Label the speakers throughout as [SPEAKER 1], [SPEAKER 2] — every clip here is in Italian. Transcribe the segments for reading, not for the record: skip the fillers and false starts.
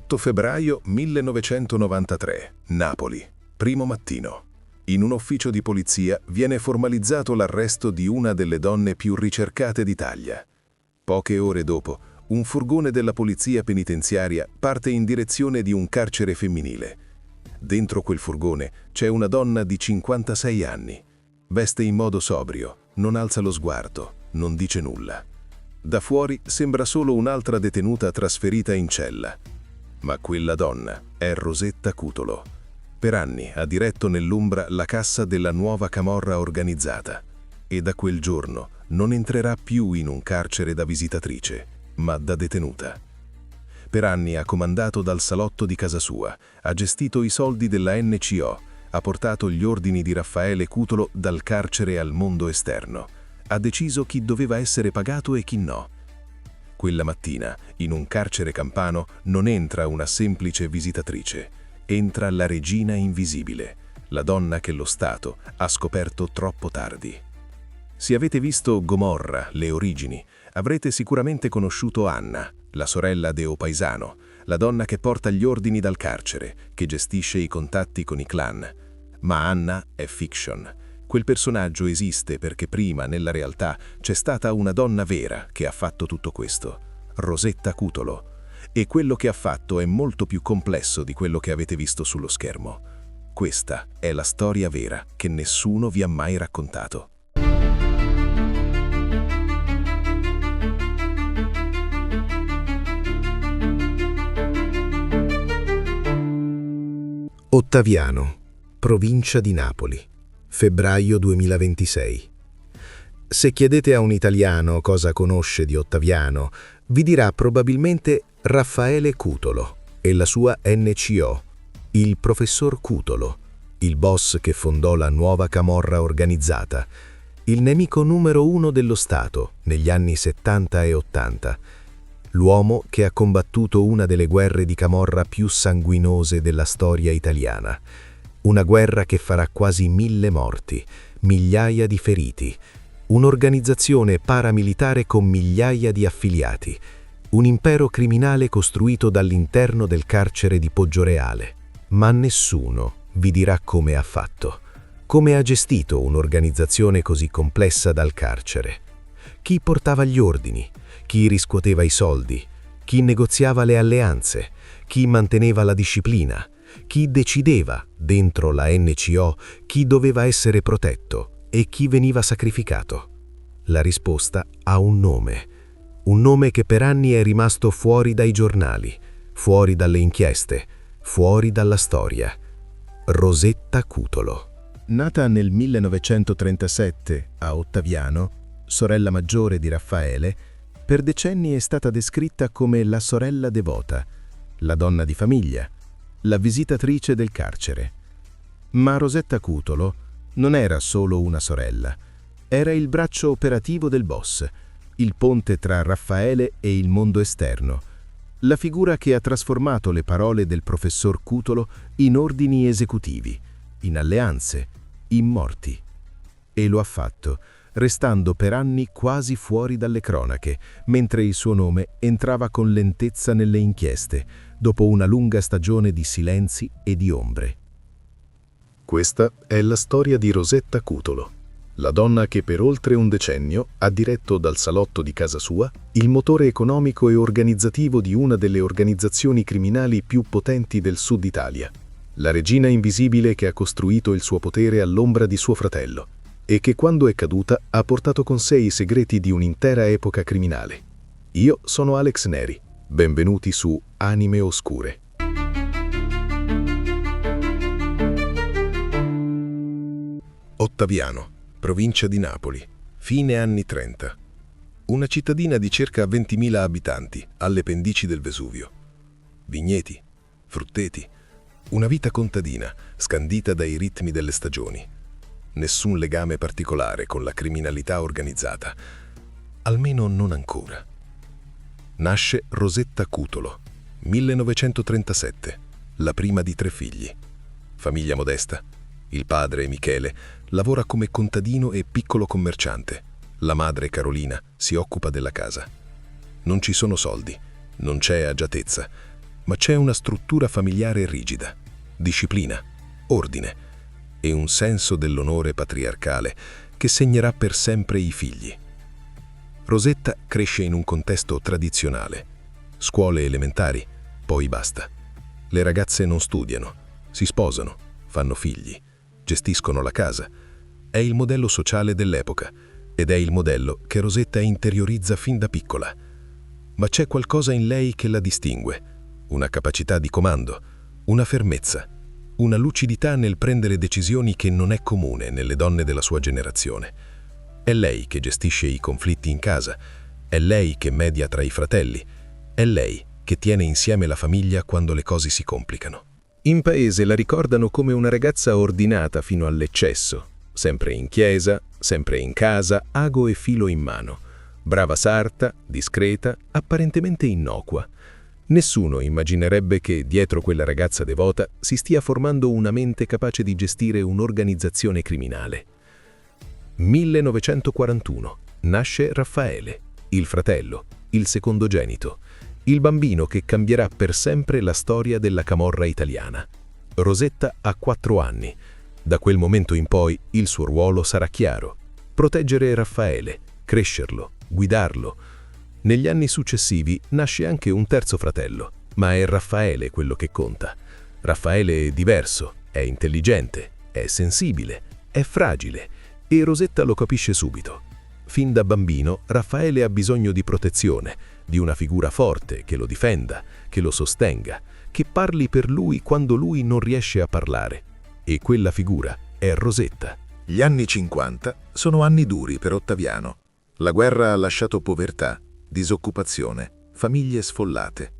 [SPEAKER 1] 8 febbraio 1993, Napoli, primo mattino. In un ufficio di polizia viene formalizzato l'arresto di una delle donne più ricercate d'Italia. Poche ore dopo, un furgone della polizia penitenziaria parte in direzione di un carcere femminile. Dentro quel furgone c'è una donna di 56 anni. Veste in modo sobrio, non alza lo sguardo, non dice nulla. Da fuori sembra solo un'altra detenuta trasferita in cella. Ma quella donna è Rosetta Cutolo. Per anni ha diretto nell'Umbra la cassa della nuova camorra organizzata e da quel giorno non entrerà più in un carcere da visitatrice, ma da detenuta. Per anni ha comandato dal salotto di casa sua, ha gestito i soldi della NCO, ha portato gli ordini di Raffaele Cutolo dal carcere al mondo esterno, ha deciso chi doveva essere pagato e chi no. Quella mattina, in un carcere campano, non entra una semplice visitatrice, entra la regina invisibile, la donna che lo Stato ha scoperto troppo tardi. Se avete visto Gomorra, le origini, avrete sicuramente conosciuto Anna, la sorella Deo Paisano, la donna che porta gli ordini dal carcere, che gestisce i contatti con i clan. Ma Anna è fiction. Quel personaggio esiste perché prima, nella realtà, c'è stata una donna vera che ha fatto tutto questo, Rosetta Cutolo. E quello che ha fatto è molto più complesso di quello che avete visto sullo schermo. Questa è la storia vera che nessuno vi ha mai raccontato.
[SPEAKER 2] Ottaviano, provincia di Napoli, febbraio 2026. Se chiedete a un italiano cosa conosce di Ottaviano, vi dirà probabilmente Raffaele Cutolo e la sua NCO, il professor Cutolo, il boss che fondò la nuova camorra organizzata, il nemico numero uno dello Stato negli anni 70 e 80, l'uomo che ha combattuto una delle guerre di camorra più sanguinose della storia italiana, una guerra che farà quasi 1000 morti, migliaia di feriti, un'organizzazione paramilitare con migliaia di affiliati, un impero criminale costruito dall'interno del carcere di Poggioreale. Ma nessuno vi dirà come ha fatto, come ha gestito un'organizzazione così complessa dal carcere. Chi portava gli ordini, chi riscuoteva i soldi, chi negoziava le alleanze, chi manteneva la disciplina, chi decideva, dentro la NCO, chi doveva essere protetto e chi veniva sacrificato. La risposta ha un nome che per anni è rimasto fuori dai giornali, fuori dalle inchieste, fuori dalla storia. Rosetta Cutolo.
[SPEAKER 3] Nata nel 1937 a Ottaviano, sorella maggiore di Raffaele, per decenni è stata descritta come la sorella devota, la donna di famiglia, la visitatrice del carcere. Ma Rosetta Cutolo non era solo una sorella, era il braccio operativo del boss, il ponte tra Raffaele e il mondo esterno, la figura che ha trasformato le parole del professor Cutolo in ordini esecutivi, in alleanze, in morti. E lo ha fatto, restando per anni quasi fuori dalle cronache, mentre il suo nome entrava con lentezza nelle inchieste, dopo una lunga stagione di silenzi e di ombre.
[SPEAKER 1] Questa è la storia di Rosetta Cutolo, la donna che per oltre un decennio ha diretto dal salotto di casa sua il motore economico e organizzativo di una delle organizzazioni criminali più potenti del Sud Italia, la regina invisibile che ha costruito il suo potere all'ombra di suo fratello e che quando è caduta ha portato con sé i segreti di un'intera epoca criminale. Io sono Alex Neri, benvenuti su Anime Oscure. Ottaviano, provincia di Napoli, fine anni 30. Una cittadina di circa 20.000 abitanti, alle pendici del Vesuvio. Vigneti, frutteti, una vita contadina, scandita dai ritmi delle stagioni. Nessun legame particolare con la criminalità organizzata, almeno non ancora. Nasce Rosetta Cutolo, 1937, la prima di 3 figli. Famiglia modesta. Il padre, Michele, lavora come contadino e piccolo commerciante. La madre, Carolina, si occupa della casa. Non ci sono soldi, non c'è agiatezza, ma c'è una struttura familiare rigida, disciplina, ordine e un senso dell'onore patriarcale che segnerà per sempre i figli. Rosetta cresce in un contesto tradizionale, scuole elementari, poi basta. Le ragazze non studiano, si sposano, fanno figli, gestiscono la casa. È il modello sociale dell'epoca ed è il modello che Rosetta interiorizza fin da piccola. Ma c'è qualcosa in lei che la distingue, una capacità di comando, una fermezza, una lucidità nel prendere decisioni che non è comune nelle donne della sua generazione. È lei che gestisce i conflitti in casa, è lei che media tra i fratelli, è lei che tiene insieme la famiglia quando le cose si complicano. In paese la ricordano come una ragazza ordinata fino all'eccesso, sempre in chiesa, sempre in casa, ago e filo in mano, brava sarta, discreta, apparentemente innocua. Nessuno immaginerebbe che dietro quella ragazza devota si stia formando una mente capace di gestire un'organizzazione criminale. 1941. Nasce Raffaele, il fratello, il secondogenito, il bambino che cambierà per sempre la storia della camorra italiana. Rosetta ha 4 anni. Da quel momento in poi il suo ruolo sarà chiaro: proteggere Raffaele, crescerlo, guidarlo. Negli anni successivi nasce anche un terzo fratello, ma è Raffaele quello che conta. Raffaele è diverso, è intelligente, è sensibile, è fragile e Rosetta lo capisce subito. Fin da bambino Raffaele ha bisogno di protezione, di una figura forte che lo difenda, che lo sostenga, che parli per lui quando lui non riesce a parlare. E quella figura è Rosetta.
[SPEAKER 2] Gli anni 50 sono anni duri per Ottaviano. La guerra ha lasciato povertà, disoccupazione, famiglie sfollate.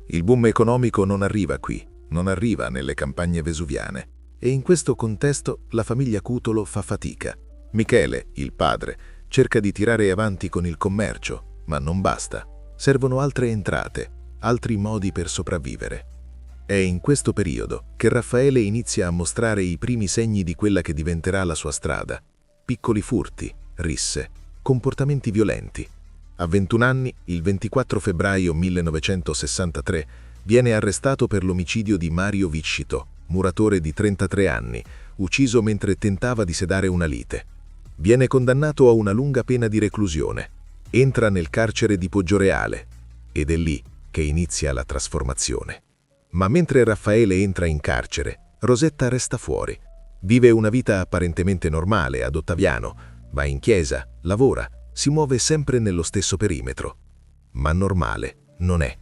[SPEAKER 2] Il boom economico non arriva qui, non arriva nelle campagne vesuviane. E in questo contesto la famiglia Cutolo fa fatica. Michele, il padre, cerca di tirare avanti con il commercio, ma non basta. Servono altre entrate, altri modi per sopravvivere. È in questo periodo che Raffaele inizia a mostrare i primi segni di quella che diventerà la sua strada. Piccoli furti, risse, comportamenti violenti. A 21 anni, il 24 febbraio 1963, viene arrestato per l'omicidio di Mario Viscito, muratore di 33 anni, ucciso mentre tentava di sedare una lite. Viene condannato a una lunga pena di reclusione. Entra nel carcere di Poggioreale ed è lì che inizia la trasformazione. Ma mentre Raffaele entra in carcere, Rosetta resta fuori. Vive una vita apparentemente normale ad Ottaviano, va in chiesa, lavora, si muove sempre nello stesso perimetro. Ma normale non è,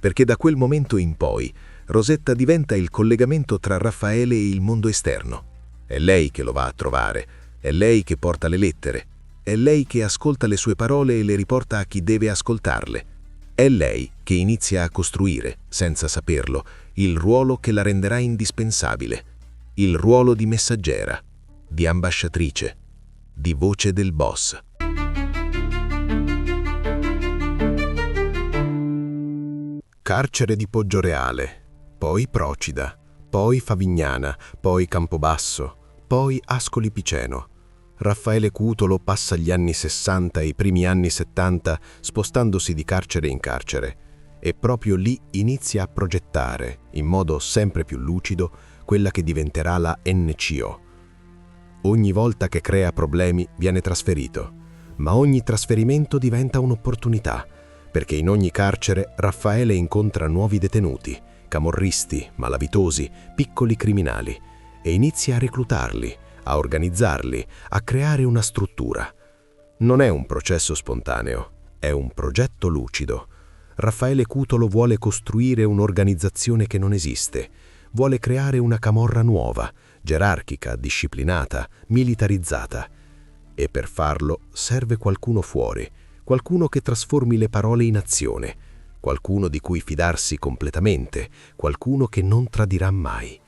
[SPEAKER 2] perché da quel momento in poi Rosetta diventa il collegamento tra Raffaele e il mondo esterno. È lei che lo va a trovare, è lei che porta le lettere, è lei che ascolta le sue parole e le riporta a chi deve ascoltarle. È lei che inizia a costruire, senza saperlo, il ruolo che la renderà indispensabile, il ruolo di messaggera, di ambasciatrice, di voce del boss.
[SPEAKER 3] Carcere di Poggioreale, poi Procida, poi Favignana, poi Campobasso, poi Ascoli Piceno. Raffaele Cutolo passa gli anni 60 e i primi anni 70 spostandosi di carcere in carcere e proprio lì inizia a progettare, in modo sempre più lucido, quella che diventerà la NCO. Ogni volta che crea problemi viene trasferito, ma ogni trasferimento diventa un'opportunità, perché in ogni carcere Raffaele incontra nuovi detenuti, camorristi, malavitosi, piccoli criminali, e inizia a reclutarli, a organizzarli, a creare una struttura. Non è un processo spontaneo, è un progetto lucido. Raffaele Cutolo vuole costruire un'organizzazione che non esiste, vuole creare una camorra nuova, gerarchica, disciplinata, militarizzata. E per farlo serve qualcuno fuori, qualcuno che trasformi le parole in azione, qualcuno di cui fidarsi completamente, qualcuno che non tradirà mai.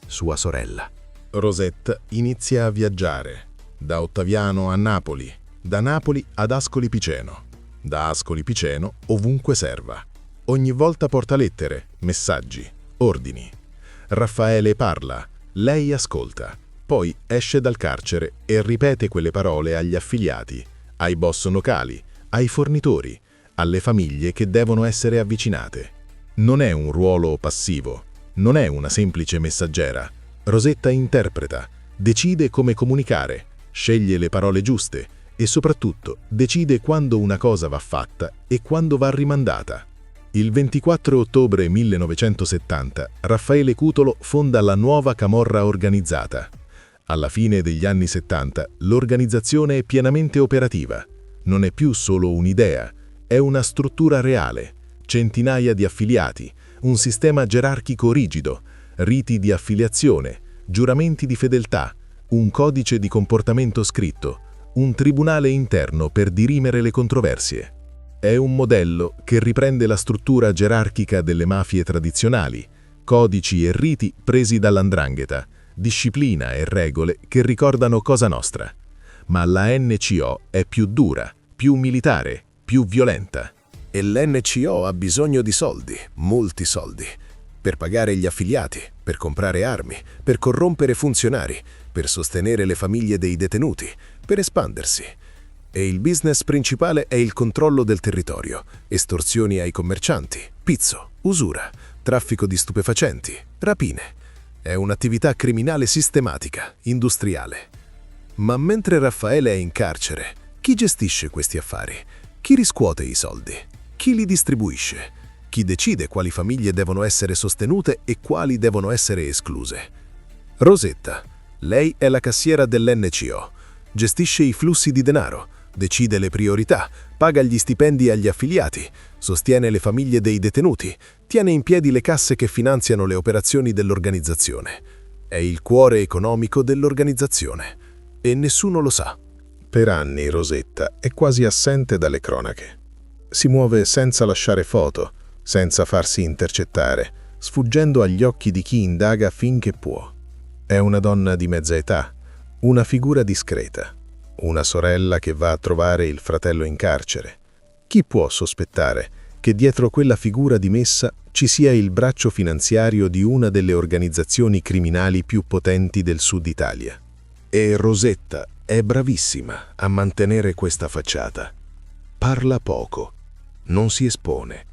[SPEAKER 3] Sua sorella.
[SPEAKER 2] Rosetta inizia a viaggiare, da Ottaviano a Napoli, da Napoli ad Ascoli Piceno, da Ascoli Piceno ovunque serva. Ogni volta porta lettere, messaggi, ordini. Raffaele parla, lei ascolta, poi esce dal carcere e ripete quelle parole agli affiliati, ai boss locali, ai fornitori, alle famiglie che devono essere avvicinate.
[SPEAKER 3] Non è un ruolo passivo, non è una semplice messaggera. Rosetta interpreta, decide come comunicare, sceglie le parole giuste e soprattutto decide quando una cosa va fatta e quando va rimandata. Il 24 ottobre 1970 Raffaele Cutolo fonda la nuova Camorra organizzata. Alla fine degli anni 70 l'organizzazione è pienamente operativa. Non è più solo un'idea, è una struttura reale, centinaia di affiliati, un sistema gerarchico rigido, riti di affiliazione, giuramenti di fedeltà, un codice di comportamento scritto, un tribunale interno per dirimere le controversie. È un modello che riprende la struttura gerarchica delle mafie tradizionali, codici e riti presi dall''ndrangheta, disciplina e regole che ricordano Cosa Nostra. Ma la NCO è più dura, più militare, più violenta.
[SPEAKER 2] E l'NCO ha bisogno di soldi, molti soldi, per pagare gli affiliati, per comprare armi, per corrompere funzionari, per sostenere le famiglie dei detenuti, per espandersi. E il business principale è il controllo del territorio, estorsioni ai commercianti, pizzo, usura, traffico di stupefacenti, rapine. È un'attività criminale sistematica, industriale. Ma mentre Raffaele è in carcere, chi gestisce questi affari? Chi riscuote i soldi? Chi li distribuisce? Chi decide quali famiglie devono essere sostenute e quali devono essere escluse? Rosetta. Lei è la cassiera dell'NCO. Gestisce i flussi di denaro, decide le priorità, paga gli stipendi agli affiliati, sostiene le famiglie dei detenuti, tiene in piedi le casse che finanziano le operazioni dell'organizzazione. È il cuore economico dell'organizzazione. E nessuno lo sa.
[SPEAKER 3] Per anni Rosetta è quasi assente dalle cronache. Si muove senza lasciare foto, senza farsi intercettare, sfuggendo agli occhi di chi indaga finché può. È una donna di mezza età, una figura discreta, una sorella che va a trovare il fratello in carcere. Chi può sospettare che dietro quella figura dimessa ci sia il braccio finanziario di una delle organizzazioni criminali più potenti del Sud Italia? E Rosetta è bravissima a mantenere questa facciata. Parla poco, non si espone,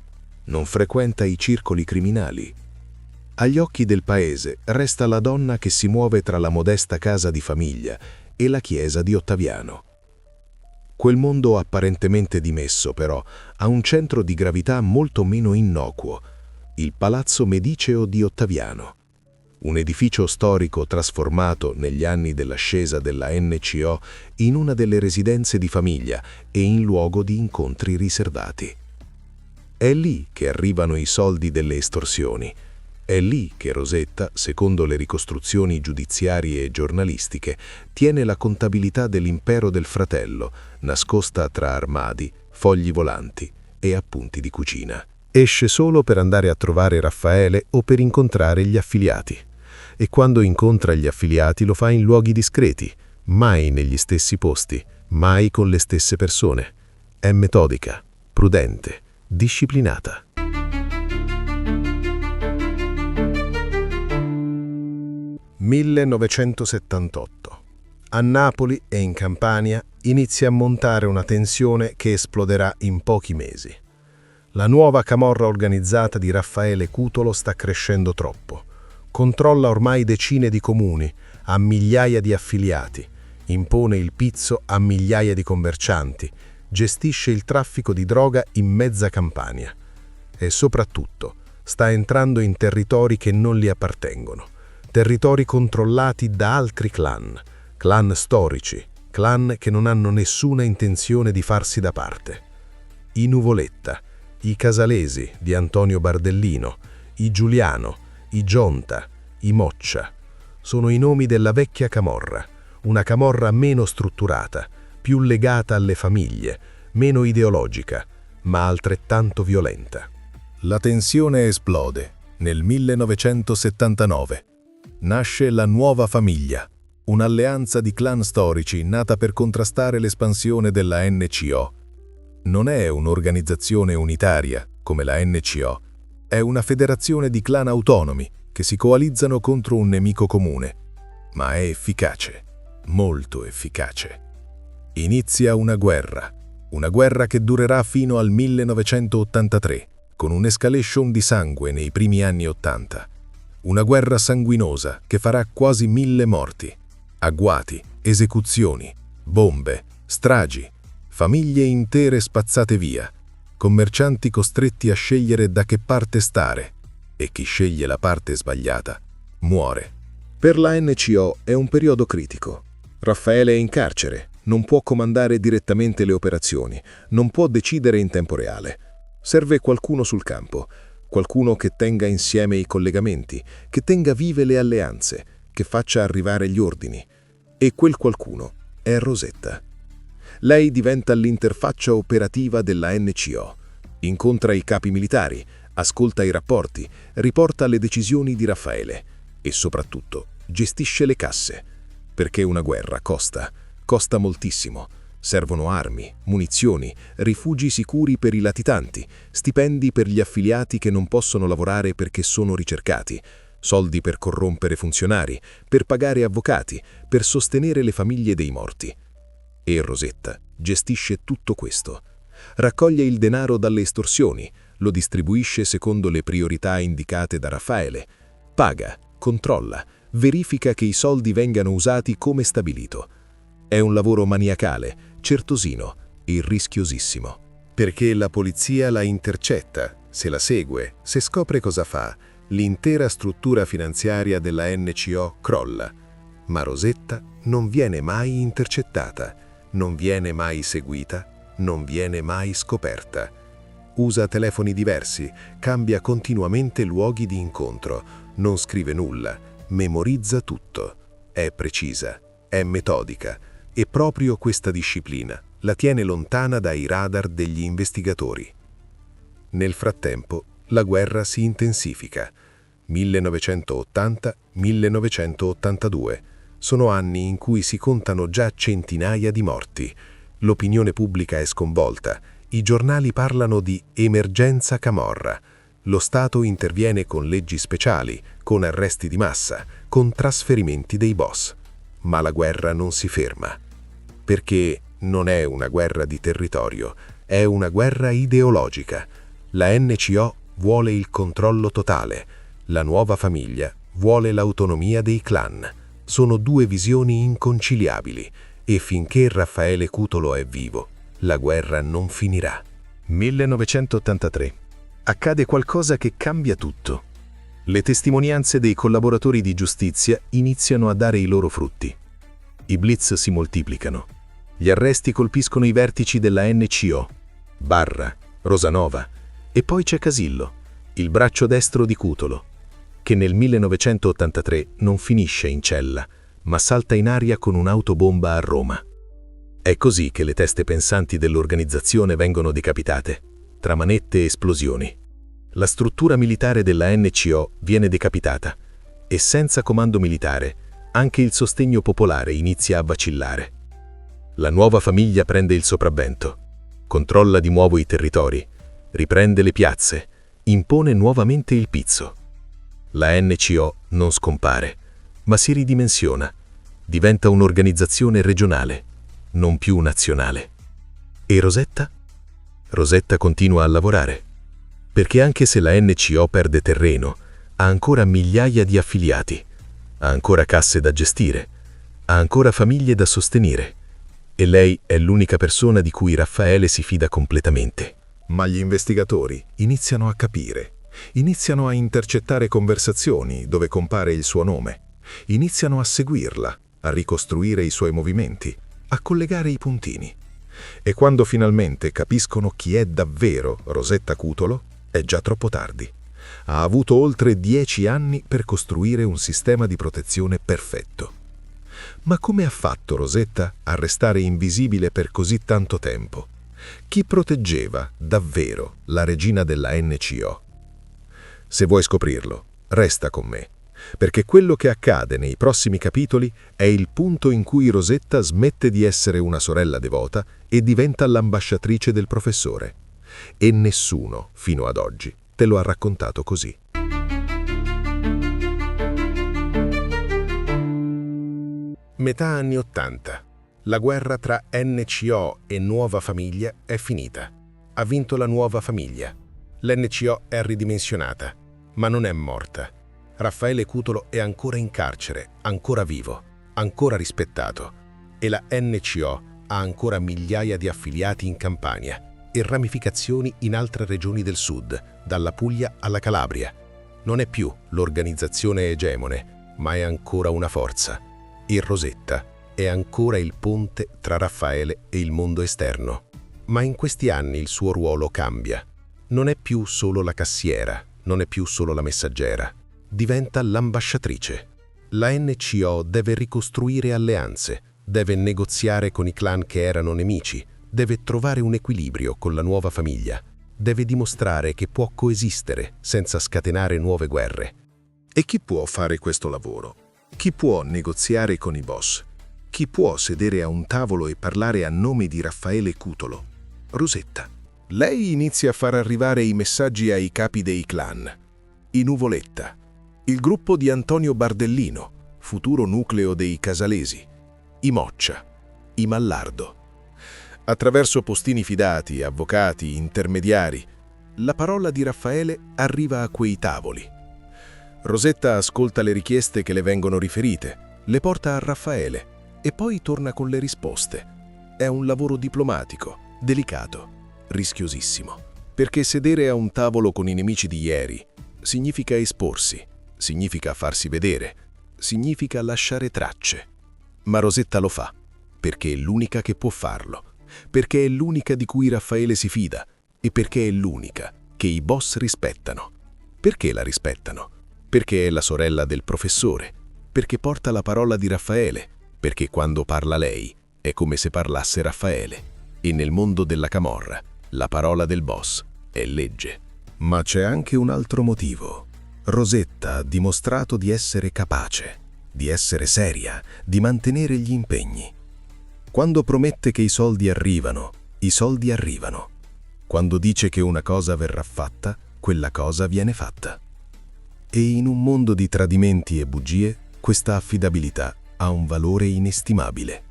[SPEAKER 3] non frequenta i circoli criminali. Agli occhi del paese resta la donna che si muove tra la modesta casa di famiglia e la chiesa di Ottaviano. Quel mondo apparentemente dimesso, però, ha un centro di gravità molto meno innocuo, il Palazzo Mediceo di Ottaviano. Un edificio storico trasformato negli anni dell'ascesa della NCO in una delle residenze di famiglia e in luogo di incontri riservati. È lì che arrivano i soldi delle estorsioni. È lì che Rosetta, secondo le ricostruzioni giudiziarie e giornalistiche, tiene la contabilità dell'impero del fratello, nascosta tra armadi, fogli volanti e appunti di cucina. Esce solo per andare a trovare Raffaele o per incontrare gli affiliati. E quando incontra gli affiliati lo fa in luoghi discreti, mai negli stessi posti, mai con le stesse persone. È metodica, prudente, disciplinata. «1978. A Napoli e in Campania inizia a montare una tensione che esploderà in pochi mesi. La nuova camorra organizzata di Raffaele Cutolo sta crescendo troppo. Controlla ormai decine di comuni, ha migliaia di affiliati, impone il pizzo a migliaia di commercianti, gestisce il traffico di droga in mezza Campania. E soprattutto sta entrando in territori che non gli appartengono. Territori controllati da altri clan storici, clan che non hanno nessuna intenzione di farsi da parte. I Nuvoletta, i Casalesi di Antonio Bardellino, i Giuliano, i Gionta, i Moccia. Sono i nomi della vecchia camorra, una camorra meno strutturata, più legata alle famiglie, meno ideologica, ma altrettanto violenta. La tensione esplode nel 1979. Nasce la Nuova Famiglia, un'alleanza di clan storici nata per contrastare l'espansione della NCO. Non è un'organizzazione unitaria, come la NCO, è una federazione di clan autonomi che si coalizzano contro un nemico comune, ma è efficace, molto efficace. Inizia una guerra che durerà fino al 1983,
[SPEAKER 1] con un'escalation di sangue nei primi anni '80. Una guerra sanguinosa che farà quasi 1000 morti, agguati, esecuzioni, bombe, stragi, famiglie intere spazzate via, commercianti costretti a scegliere da che parte stare, e chi sceglie la parte sbagliata muore. Per la NCO è un periodo critico. Raffaele è in carcere, non può comandare direttamente le operazioni, non può decidere in tempo reale. Serve qualcuno sul campo, qualcuno che tenga insieme i collegamenti, che tenga vive le alleanze, che faccia arrivare gli ordini. E quel qualcuno è Rosetta. Lei diventa l'interfaccia operativa della NCO, incontra i capi militari, ascolta i rapporti, riporta le decisioni di Raffaele e soprattutto gestisce le casse, perché una guerra costa moltissimo. Servono armi, munizioni, rifugi sicuri per i latitanti, stipendi per gli affiliati che non possono lavorare perché sono ricercati, soldi per corrompere funzionari, per pagare avvocati, per sostenere le famiglie dei morti. E Rosetta gestisce tutto questo. Raccoglie il denaro dalle estorsioni, lo distribuisce secondo le priorità indicate da Raffaele, paga, controlla, verifica che i soldi vengano usati come stabilito. È un lavoro maniacale, certosino e rischiosissimo. Perché la polizia la intercetta, se la segue, se scopre cosa fa, l'intera struttura finanziaria della NCO crolla. Ma Rosetta non viene mai intercettata, non viene mai seguita, non viene mai scoperta. Usa telefoni diversi, cambia continuamente luoghi di incontro, non scrive nulla, memorizza tutto. È precisa, è metodica. E proprio questa disciplina la tiene lontana dai radar degli investigatori. Nel frattempo, la guerra si intensifica. 1980-1982 sono anni in cui si contano già centinaia di morti. L'opinione pubblica è sconvolta. I giornali parlano di emergenza Camorra. Lo Stato interviene con leggi speciali, con arresti di massa, con trasferimenti dei boss. Ma la guerra non si ferma. Perché non è una guerra di territorio, è una guerra ideologica. La NCO vuole il controllo totale, la nuova famiglia vuole l'autonomia dei clan. Sono due visioni inconciliabili e finché Raffaele Cutolo è vivo, la guerra non finirà.
[SPEAKER 3] 1983. Accade qualcosa che cambia tutto. Le testimonianze dei collaboratori di giustizia iniziano a dare i loro frutti. I blitz si moltiplicano. Gli arresti colpiscono i vertici della NCO, Barra, Rosanova, e poi c'è Casillo, il braccio destro di Cutolo, che nel 1983 non finisce in cella, ma salta in aria con un'autobomba a Roma. È così che le teste pensanti dell'organizzazione vengono decapitate, tra manette e esplosioni. La struttura militare della NCO viene decapitata e senza comando militare anche il sostegno popolare inizia a vacillare. La nuova famiglia prende il sopravvento, controlla di nuovo i territori, riprende le piazze, impone nuovamente il pizzo. La NCO non scompare, ma si ridimensiona, diventa un'organizzazione regionale, non più nazionale. E Rosetta? Rosetta continua a lavorare, perché anche se la NCO perde terreno, ha ancora migliaia di affiliati, ha ancora casse da gestire, ha ancora famiglie da sostenere. E lei è l'unica persona di cui Raffaele si fida completamente.
[SPEAKER 1] Ma gli investigatori iniziano a capire, iniziano a intercettare conversazioni dove compare il suo nome, iniziano a seguirla, a ricostruire i suoi movimenti, a collegare i puntini. E quando finalmente capiscono chi è davvero Rosetta Cutolo, è già troppo tardi. Ha avuto oltre 10 anni per costruire un sistema di protezione perfetto. Ma come ha fatto Rosetta a restare invisibile per così tanto tempo? Chi proteggeva davvero la regina della NCO? Se vuoi scoprirlo, resta con me, perché quello che accade nei prossimi capitoli è il punto in cui Rosetta smette di essere una sorella devota e diventa l'ambasciatrice del professore. E nessuno, fino ad oggi, te lo ha raccontato così. Metà anni '80. La guerra tra NCO e nuova famiglia è finita. Ha vinto la nuova famiglia.
[SPEAKER 2] L'NCO è ridimensionata, ma non è morta. Raffaele Cutolo è ancora in carcere, ancora vivo, ancora rispettato. E la NCO ha ancora migliaia di affiliati in Campania e ramificazioni in altre regioni del sud, dalla Puglia alla Calabria. Non è più l'organizzazione egemone, ma è ancora una forza. E Rosetta è ancora il ponte tra Raffaele e il mondo esterno. Ma in questi anni il suo ruolo cambia. Non è più solo la cassiera, non è più solo la messaggera. Diventa l'ambasciatrice. La NCO deve ricostruire alleanze, deve negoziare con i clan che erano nemici, deve trovare un equilibrio con la nuova famiglia, deve dimostrare che può coesistere senza scatenare nuove guerre.
[SPEAKER 1] E chi può fare questo lavoro? Chi può negoziare con i boss? Chi può sedere a un tavolo e parlare a nome di Raffaele Cutolo? Rosetta. Lei inizia a far arrivare i messaggi ai capi dei clan. I Nuvoletta, il gruppo di Antonio Bardellino, futuro nucleo dei Casalesi, i Moccia, i Mallardo. Attraverso postini fidati, avvocati, intermediari, la parola di Raffaele arriva a quei tavoli. Rosetta ascolta le richieste che le vengono riferite, le porta a Raffaele e poi torna con le risposte. È un lavoro diplomatico, delicato, rischiosissimo, perché sedere a un tavolo con i nemici di ieri significa esporsi, significa farsi vedere, significa lasciare tracce. Ma Rosetta lo fa, perché è l'unica che può farlo, perché è l'unica di cui Raffaele si fida e perché è l'unica che i boss rispettano. Perché la rispettano? Perché è la sorella del professore, perché porta la parola di Raffaele, perché quando parla lei è come se parlasse Raffaele. E nel mondo della camorra la parola del boss è legge. Ma c'è anche un altro motivo. Rosetta ha dimostrato di essere capace, di essere seria, di mantenere gli impegni. Quando promette che i soldi arrivano, i soldi arrivano. Quando dice che una cosa verrà fatta, quella cosa viene fatta. E in un mondo di tradimenti e bugie, questa affidabilità ha un valore inestimabile.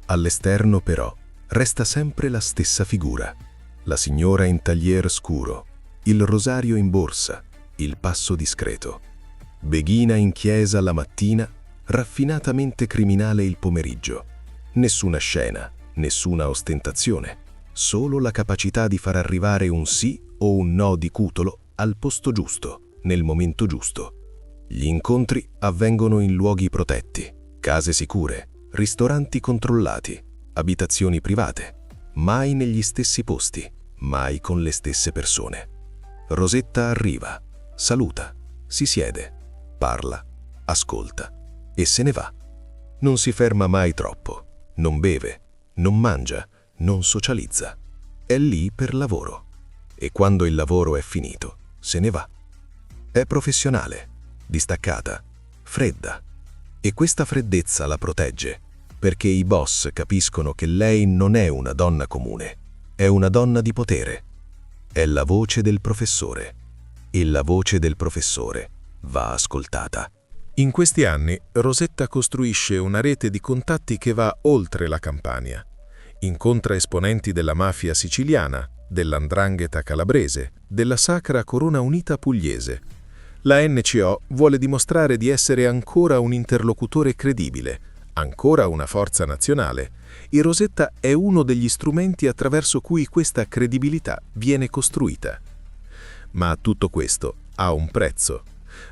[SPEAKER 1] All'esterno, però, resta sempre la stessa figura. La signora in taglier scuro, il rosario in borsa, il passo discreto. Beghina in chiesa la mattina, raffinatamente criminale il pomeriggio. Nessuna scena, nessuna ostentazione, solo la capacità di far arrivare un sì o un no di Cutolo al posto giusto, nel momento giusto. Gli incontri avvengono in luoghi protetti, case sicure, ristoranti controllati, abitazioni private, mai negli stessi posti, mai con le stesse persone. Rosetta arriva, saluta, si siede, parla, ascolta e se ne va. Non si ferma mai troppo, non beve, non mangia, non socializza. È lì per lavoro e quando il lavoro è finito, se ne va. È professionale, distaccata, fredda e questa freddezza la protegge perché i boss capiscono che lei non è una donna comune, è una donna di potere. È la voce del professore e la voce del professore va ascoltata. In questi anni Rosetta costruisce una rete di contatti che va oltre la Campania. Incontra esponenti della mafia siciliana, dell''ndrangheta calabrese, della Sacra Corona Unita pugliese. La NCO vuole dimostrare di essere ancora un interlocutore credibile, ancora una forza nazionale, e Rosetta è uno degli strumenti attraverso cui questa credibilità viene costruita. Ma tutto questo ha un prezzo.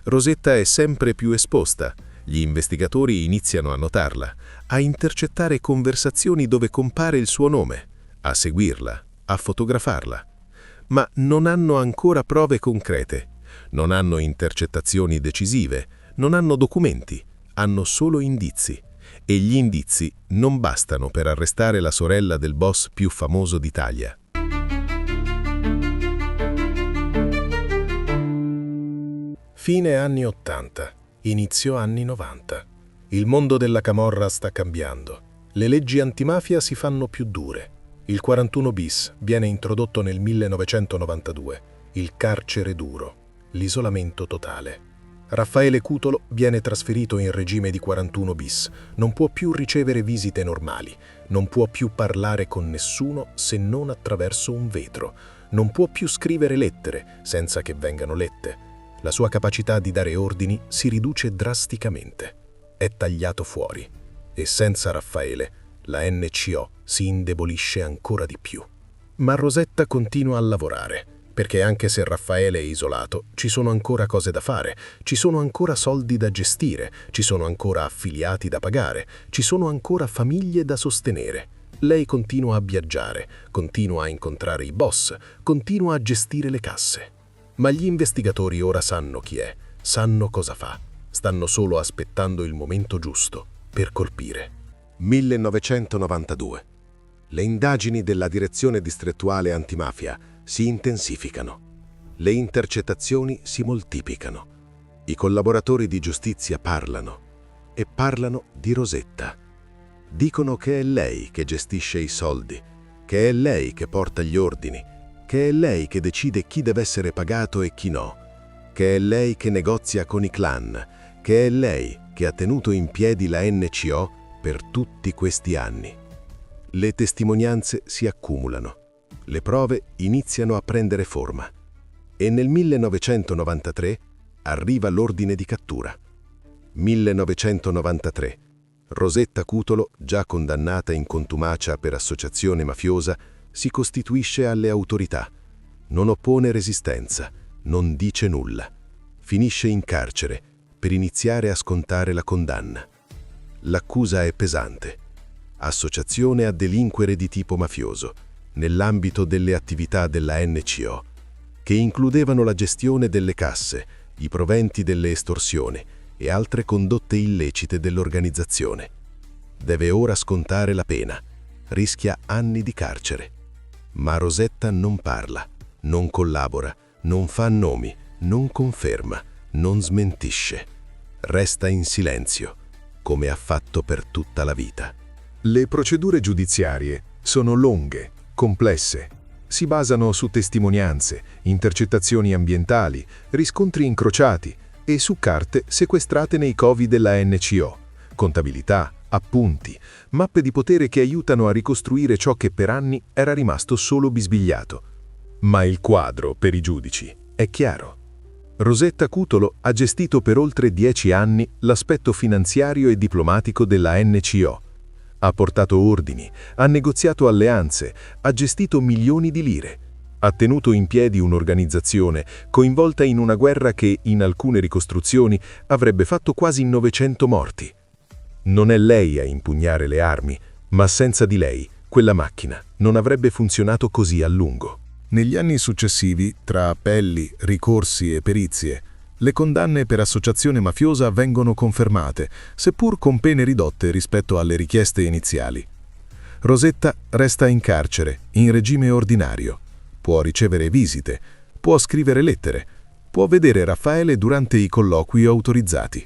[SPEAKER 1] Rosetta è sempre più esposta, gli investigatori iniziano a notarla, a intercettare conversazioni dove compare il suo nome, a seguirla, a fotografarla. Ma non hanno ancora prove concrete, non hanno intercettazioni decisive, non hanno documenti, hanno solo indizi. E gli indizi non bastano per arrestare la sorella del boss più famoso d'Italia. Fine anni 80, inizio anni 90. Il mondo della camorra sta cambiando. Le leggi antimafia si fanno più dure. Il 41 bis viene introdotto nel 1992, il carcere duro, l'isolamento totale. Raffaele Cutolo viene trasferito in regime di 41 bis, non può più ricevere visite normali, non può più parlare con nessuno se non attraverso un vetro,
[SPEAKER 2] non può più scrivere lettere senza che vengano lette. La sua capacità di dare ordini si riduce drasticamente. È tagliato fuori. E senza Raffaele, la NCO si indebolisce ancora di più. Ma Rosetta continua a lavorare, perché anche se Raffaele è isolato, ci sono ancora cose da fare, ci sono ancora soldi da gestire, ci sono ancora affiliati da pagare, ci sono ancora famiglie da sostenere. Lei continua a viaggiare, continua a incontrare i boss, continua a gestire le casse. Ma gli investigatori ora sanno chi è, sanno cosa fa, stanno solo aspettando il momento giusto per colpire.
[SPEAKER 4] 1992. Le indagini della Direzione Distrettuale Antimafia si intensificano. Le intercettazioni si moltiplicano. I collaboratori di giustizia parlano e parlano di Rosetta. Dicono che è lei che gestisce i soldi, che è lei che porta gli ordini, che è lei che decide chi deve essere pagato e chi no, che è lei che negozia con i clan, che è lei che ha tenuto in piedi la NCO per tutti questi anni. Le testimonianze si accumulano, le prove iniziano a prendere forma e nel 1993 arriva l'ordine di cattura. 1993. Rosetta Cutolo, già condannata in contumacia per associazione mafiosa, si costituisce alle autorità. Non oppone resistenza, non dice nulla. Finisce in carcere per iniziare a scontare la condanna. L'accusa è pesante. Associazione a delinquere di tipo mafioso, nell'ambito delle attività della NCO, che includevano la gestione delle casse, i proventi delle estorsioni e altre condotte illecite dell'organizzazione. Deve ora scontare la pena, rischia anni di carcere. Ma Rosetta non parla, non collabora, non fa nomi, non conferma, non smentisce. Resta in silenzio, come ha fatto per tutta la vita.
[SPEAKER 1] Le procedure giudiziarie sono lunghe, complesse. Si basano su testimonianze, intercettazioni ambientali, riscontri incrociati e su carte sequestrate nei covi della NCO, contabilità, appunti, mappe di potere che aiutano a ricostruire ciò che per anni era rimasto solo bisbigliato. Ma il quadro, per i giudici, è chiaro. Rosetta Cutolo ha gestito per oltre 10 anni l'aspetto finanziario e diplomatico della NCO. Ha portato ordini, ha negoziato alleanze, ha gestito milioni di lire. Ha tenuto in piedi un'organizzazione coinvolta in una guerra che, in alcune ricostruzioni, avrebbe fatto quasi 900 morti. Non è lei a impugnare le armi, ma senza di lei, quella macchina non avrebbe funzionato così a lungo.
[SPEAKER 3] Negli anni successivi, tra appelli, ricorsi e perizie, le condanne per associazione mafiosa vengono confermate, seppur con pene ridotte rispetto alle richieste iniziali. Rosetta resta in carcere, in regime ordinario. Può ricevere visite, può scrivere lettere, può vedere Raffaele durante i colloqui autorizzati.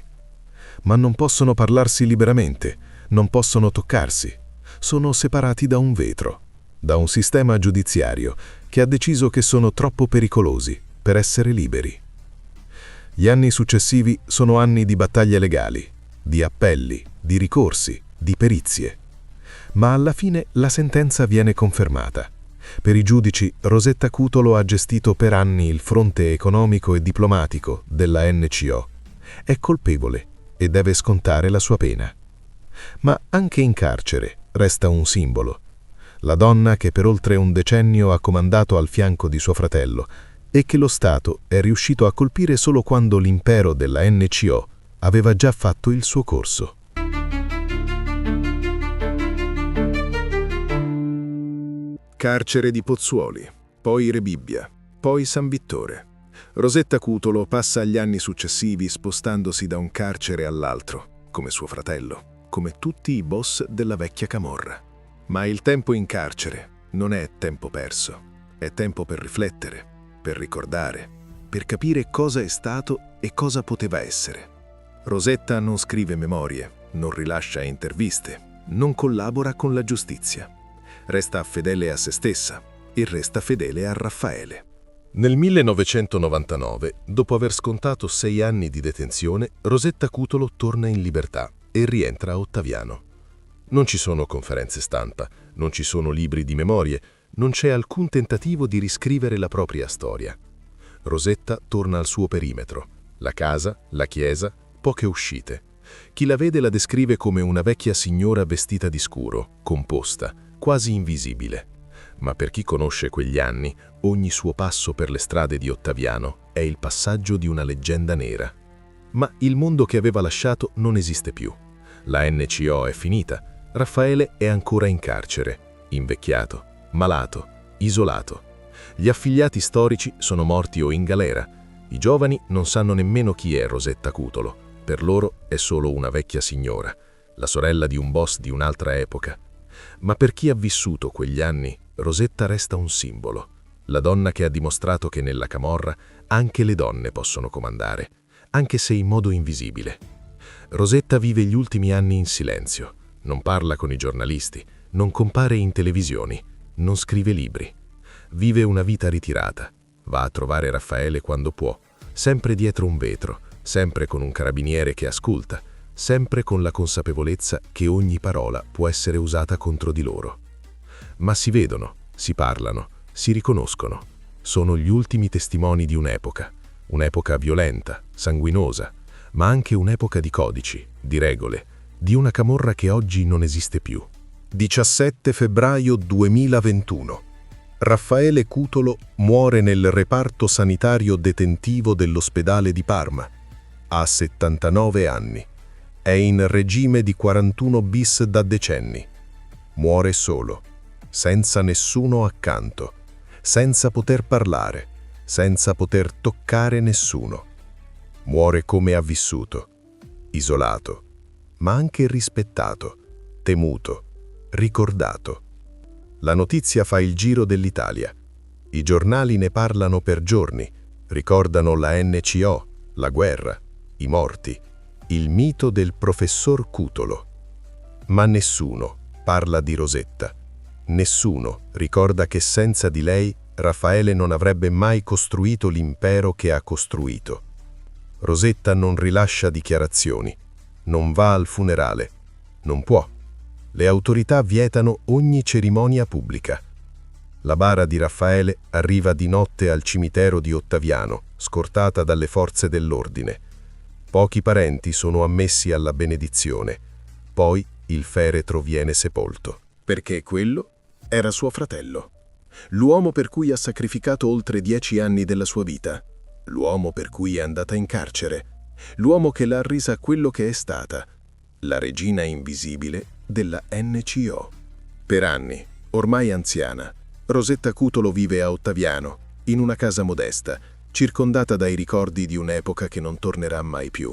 [SPEAKER 3] Ma non possono parlarsi liberamente, non possono toccarsi. Sono separati da un vetro, da un sistema giudiziario che ha deciso che sono troppo pericolosi per essere liberi. Gli anni successivi sono anni di battaglie legali, di appelli, di ricorsi, di perizie. Ma alla fine la sentenza viene confermata. Per i giudici, Rosetta Cutolo ha gestito per anni il fronte economico e diplomatico della NCO. È colpevole e deve scontare la sua pena. Ma anche in carcere resta un simbolo. La donna che per oltre un decennio ha comandato al fianco di suo fratello e che lo Stato è riuscito a colpire solo quando l'impero della NCO aveva già fatto il suo corso.
[SPEAKER 1] Carcere di Pozzuoli, poi Rebibbia, poi San Vittore. Rosetta Cutolo passa gli anni successivi spostandosi da un carcere all'altro, come suo fratello, come tutti i boss della vecchia camorra. Ma il tempo in carcere non è tempo perso, è tempo per riflettere, per ricordare, per capire cosa è stato e cosa poteva essere. Rosetta non scrive memorie, non rilascia interviste, non collabora con la giustizia. Resta fedele a se stessa e resta fedele a Raffaele. Nel 1999, dopo aver scontato 6 anni di detenzione, Rosetta Cutolo torna in libertà e rientra a Ottaviano. Non ci sono conferenze stampa, non ci sono libri di memorie,
[SPEAKER 4] Non c'è alcun tentativo di riscrivere la propria storia. Rosetta torna al suo perimetro. La casa, la chiesa, poche uscite. Chi la vede la descrive come una vecchia signora vestita di scuro, composta, quasi invisibile. Ma per chi conosce quegli anni, ogni suo passo per le strade di Ottaviano è il passaggio di una leggenda nera. Ma il mondo che aveva lasciato non esiste più. La NCO è finita. Raffaele è ancora in carcere, invecchiato, malato, isolato. Gli affiliati storici sono morti o in galera. I giovani non sanno nemmeno chi è Rosetta Cutolo. Per loro è solo una vecchia signora, la sorella di un boss di un'altra epoca. Ma per chi ha vissuto quegli anni, Rosetta resta un simbolo. La donna che ha dimostrato che nella camorra anche le donne possono comandare, anche se in modo invisibile. Rosetta vive gli ultimi anni in silenzio. Non parla con i giornalisti, non compare in televisioni, non scrive libri. Vive una vita ritirata. Va a trovare Raffaele quando può, sempre dietro un vetro, sempre con un carabiniere che ascolta, sempre con la consapevolezza che ogni parola può essere usata contro di loro. Ma si vedono, si parlano, si riconoscono. Sono gli ultimi testimoni di un'epoca violenta, sanguinosa, ma anche un'epoca di codici, di regole, di una camorra che oggi non esiste più.
[SPEAKER 1] 17 febbraio 2021. Raffaele Cutolo muore nel reparto sanitario detentivo dell'ospedale di Parma. Ha 79 anni. È in regime di 41 bis da decenni. Muore solo, senza nessuno accanto, senza poter parlare, senza poter toccare nessuno. Muore come ha vissuto, isolato, ma anche rispettato, temuto, ricordato. La notizia fa il giro dell'Italia. I giornali ne parlano per giorni, ricordano la NCO, la guerra, i morti, il mito del professor Cutolo. Ma nessuno parla di Rosetta. Nessuno ricorda che senza di lei Raffaele non avrebbe mai costruito l'impero che ha costruito. Rosetta non rilascia dichiarazioni, non va al funerale, non può. Le autorità vietano ogni cerimonia pubblica. La bara di Raffaele arriva di notte al cimitero di Ottaviano, scortata dalle forze dell'ordine. Pochi parenti sono ammessi alla benedizione. Poi il feretro viene sepolto.
[SPEAKER 3] Perché quello era suo fratello. L'uomo per cui ha sacrificato oltre 10 anni della sua vita. L'uomo per cui è andata in carcere. L'uomo che l'ha resa quello che è stata. La regina invisibile della NCO. Per anni, ormai anziana, Rosetta Cutolo vive a Ottaviano, in una casa modesta, circondata dai ricordi di un'epoca che non tornerà mai più.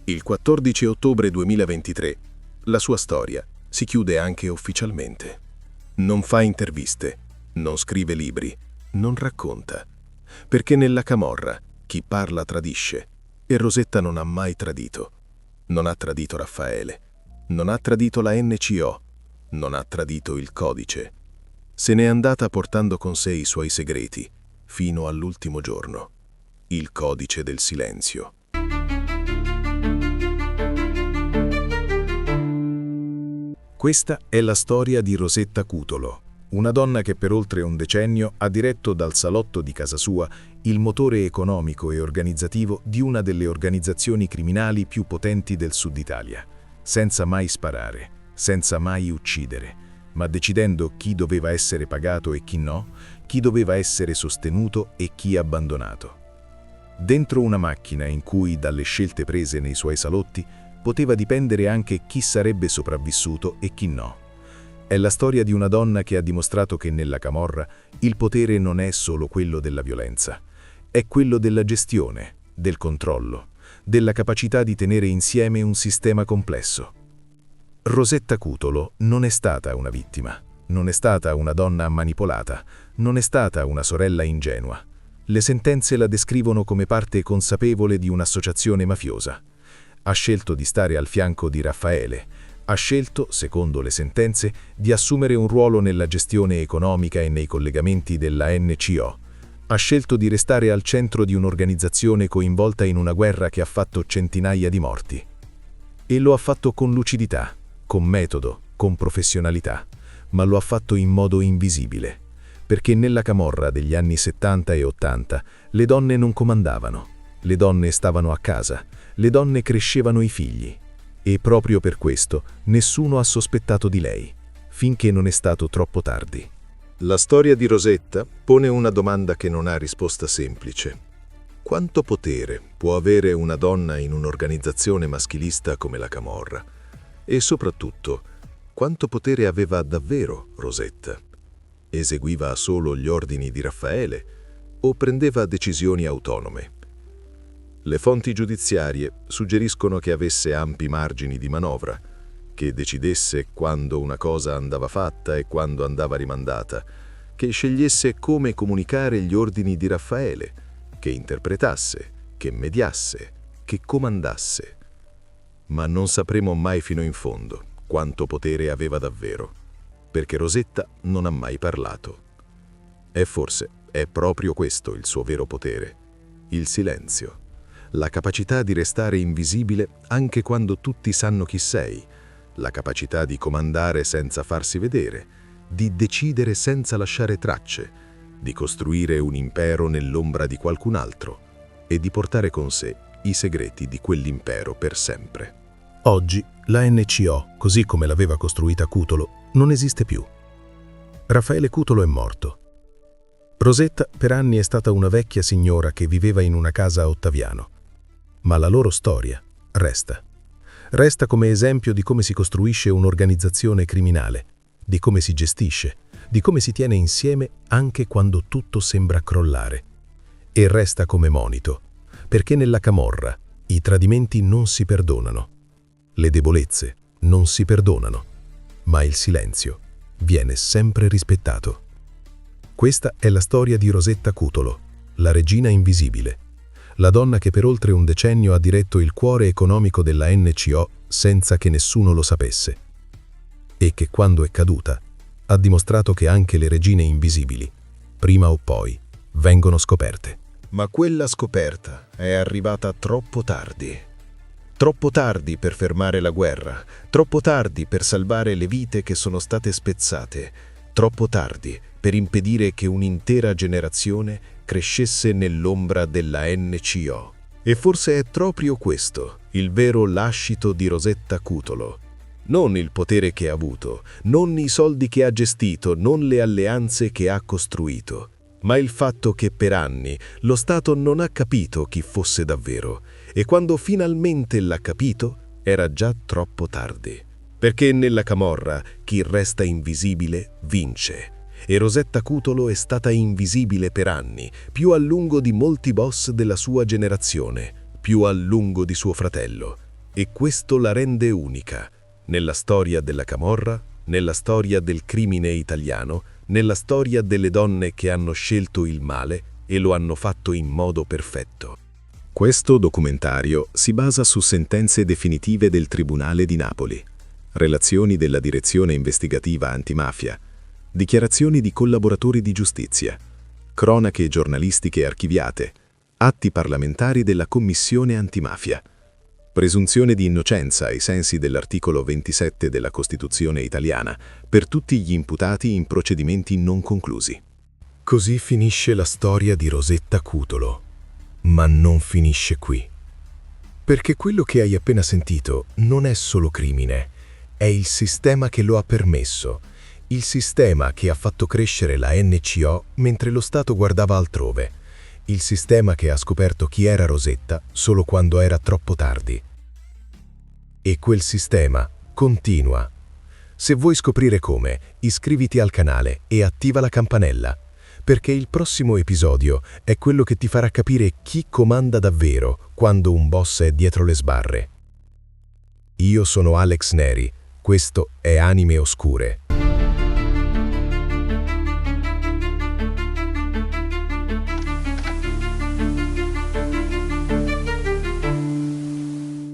[SPEAKER 3] Il 14 ottobre 2023, la sua storia si chiude anche ufficialmente. Non fa interviste, non scrive libri, non racconta. Perché nella camorra chi parla tradisce, e Rosetta non ha mai tradito. Non ha tradito Raffaele, non ha tradito la NCO, non ha tradito il codice. Se n'è andata portando con sé i suoi segreti, fino all'ultimo giorno. Il codice del silenzio.
[SPEAKER 2] Questa è la storia di Rosetta Cutolo, una donna che per oltre un decennio ha diretto dal salotto di casa sua il motore economico e organizzativo di una delle organizzazioni criminali più potenti del Sud Italia, senza mai sparare, senza mai uccidere, ma decidendo chi doveva essere pagato e chi no, chi doveva essere sostenuto e chi abbandonato. Dentro una macchina in cui, dalle scelte prese nei suoi salotti, poteva dipendere anche chi sarebbe sopravvissuto e chi no. È la storia di una donna che ha dimostrato che nella camorra il potere non è solo quello della violenza, è quello della gestione, del controllo, della capacità di tenere insieme un sistema complesso. Rosetta Cutolo non è stata una vittima, non è stata una donna manipolata, non è stata una sorella ingenua. Le sentenze la descrivono come parte consapevole di un'associazione mafiosa. Ha scelto di stare al fianco di Raffaele. Ha scelto, secondo le sentenze, di assumere un ruolo nella gestione economica e nei collegamenti della NCO. Ha scelto di restare al centro di un'organizzazione coinvolta in una guerra che ha fatto centinaia di morti. E lo ha fatto con lucidità, con metodo, con professionalità, ma lo ha fatto in modo invisibile. perché nella camorra degli anni 70 e 80 le donne non comandavano, le donne stavano a casa, le donne crescevano i figli. E proprio per questo nessuno ha sospettato di lei, finché non è stato troppo tardi.
[SPEAKER 4] La storia di Rosetta pone una domanda che non ha risposta semplice. Quanto potere può avere una donna in un'organizzazione maschilista come la camorra? E soprattutto, quanto potere aveva davvero Rosetta? Eseguiva solo gli ordini di Raffaele o prendeva decisioni autonome? Le fonti giudiziarie suggeriscono che avesse ampi margini di manovra, che decidesse quando una cosa andava fatta e quando andava rimandata, che scegliesse come comunicare gli ordini di Raffaele, che interpretasse, che mediasse, che comandasse. Ma non sapremo mai fino in fondo quanto potere aveva davvero, perché Rosetta non ha mai parlato. E forse è proprio questo il suo vero potere, il silenzio, la capacità di restare invisibile anche quando tutti sanno chi sei, la capacità di comandare senza farsi vedere, di decidere senza lasciare tracce, di costruire un impero nell'ombra di qualcun altro e di portare con sé i segreti di quell'impero per sempre.
[SPEAKER 2] Oggi la NCO, così come l'aveva costruita Cutolo, non esiste più. Raffaele Cutolo è morto. Rosetta per anni è stata una vecchia signora che viveva in una casa a Ottaviano. Ma la loro storia resta. Resta come esempio di come si costruisce un'organizzazione criminale, di come si gestisce, di come si tiene insieme anche quando tutto sembra crollare. E resta come monito, perché nella camorra i tradimenti non si perdonano, le debolezze non si perdonano, ma il silenzio viene sempre rispettato. Questa è la storia di Rosetta Cutolo, la regina invisibile, la donna che per oltre un decennio ha diretto il cuore economico della NCO senza che nessuno lo sapesse, e che quando è caduta ha dimostrato che anche le regine invisibili, prima o poi, vengono scoperte.
[SPEAKER 4] Ma quella scoperta è arrivata troppo tardi. Troppo tardi per fermare la guerra, troppo tardi per salvare le vite che sono state spezzate, troppo tardi per impedire che un'intera generazione crescesse nell'ombra della NCO. E forse è proprio questo il vero lascito di Rosetta Cutolo. Non il potere che ha avuto, non i soldi che ha gestito, non le alleanze che ha costruito, ma il fatto che per anni lo Stato non ha capito chi fosse davvero, e quando finalmente l'ha capito era già troppo tardi. Perché nella camorra chi resta invisibile vince, e Rosetta Cutolo è stata invisibile per anni, più a lungo di molti boss della sua generazione, più a lungo di suo fratello, e questo la rende unica, nella storia della camorra, nella storia del crimine italiano, nella storia delle donne che hanno scelto il male e lo hanno fatto in modo perfetto.
[SPEAKER 1] Questo documentario si basa su sentenze definitive del Tribunale di Napoli, relazioni della Direzione Investigativa Antimafia, dichiarazioni di collaboratori di giustizia, cronache giornalistiche archiviate, atti parlamentari della Commissione Antimafia, presunzione di innocenza ai sensi dell'articolo 27 della Costituzione italiana per tutti gli imputati in procedimenti non conclusi.
[SPEAKER 2] Così finisce la storia di Rosetta Cutolo, ma non finisce qui. Perché quello che hai appena sentito non è solo crimine, è il sistema che lo ha permesso, il sistema che ha fatto crescere la NCO mentre lo Stato guardava altrove, il sistema che ha scoperto chi era Rosetta solo quando era troppo tardi. E quel sistema continua. Se vuoi scoprire come, iscriviti al canale e attiva la campanella, perché il prossimo episodio è quello che ti farà capire chi comanda davvero quando un boss è dietro le sbarre. Io sono Alex Neri, questo è Anime Oscure.